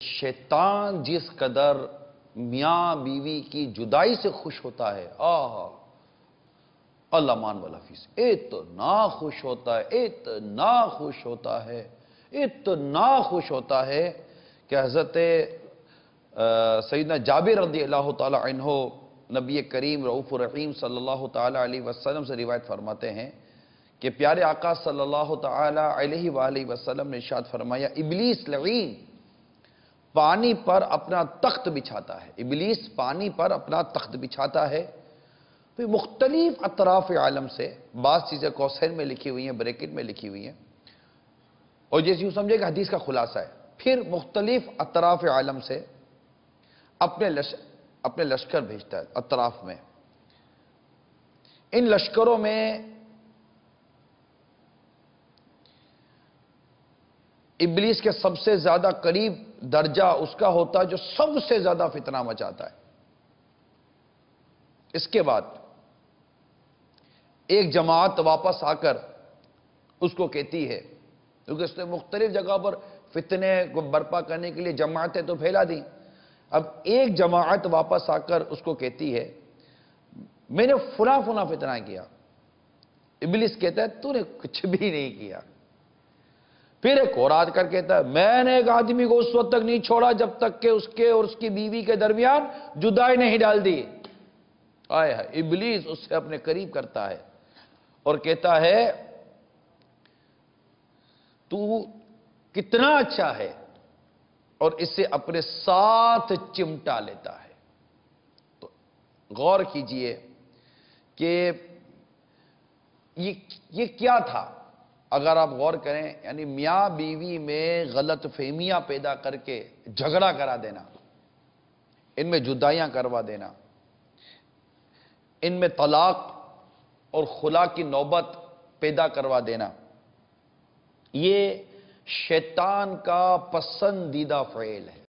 شیطان جس قدر میاں بیوی کی جدائی سے خوش ہوتا ہے، اللہ مان والا حفیظ، اتنا خوش ہوتا ہے، اتنا خوش ہوتا ہے، اتنا خوش ہوتا ہے کہ حضرت سیدنا جابر رضی اللہ تعالی عنہ نبی کریم رؤوف الرحیم صلی اللہ تعالی علیہ وسلم سے روایت فرماتے ہیں کہ پیارے آقا صلی اللہ تعالی علیہ وآلہ وسلم نے ارشاد فرمایا، ابلیس لعین پانی پر اپنا تخت بچھاتا ہے، ابلیس پانی پر اپنا تخت بچھاتا ہے، پھر مختلف اطراف عالم سے، بعض چیزیں قوسین میں لکھی ہوئی ہیں، بریکٹ میں لکھی ہوئی ہیں، اور جیسے یوں سمجھے کہ حدیث کا خلاصہ ہے، پھر مختلف اطراف عالم سے اپنے لشکر بھیجتا ہے اطراف میں. ان لشکروں میں ابلیس کے سب سے زیادہ قریب درجہ اس کا ہوتا ہے جو سب سے زیادہ فتنہ مچاتا ہے. اس کے بعد ایک جماعت واپس آ کر اس کو کہتی ہے، کیونکہ اس نے مختلف جگہ پر فتنے کو برپا کرنے کے لیے جماعتیں تو پھیلا دیں، اب ایک جماعت واپس آ کر اس کو کہتی ہے میں نے فلاں فتنہ کیا. ابلیس کہتا ہے تو نے کچھ بھی نہیں کیا. پھر ایک اور آج کر کہتا ہے میں نے ایک آدمی کو اس وقت تک نہیں چھوڑا جب تک کہ اس کے اور اس کی بیوی کے درمیان جدائی نہیں ڈال دی. آئے ابلیس اس سے اپنے قریب کرتا ہے اور کہتا ہے تو کتنا اچھا ہے، اور اسے اپنے ساتھ چمٹا لیتا ہے. تو غور کیجئے کہ یہ کیا تھا. اگر آپ غور کریں، یعنی میاں بیوی میں غلط فہمیاں پیدا کر کے جھگڑا کرا دینا، ان میں جدائیاں کروا دینا، ان میں طلاق اور خلا کی نوبت پیدا کروا دینا، یہ شیطان کا پسندیدہ فعل ہے.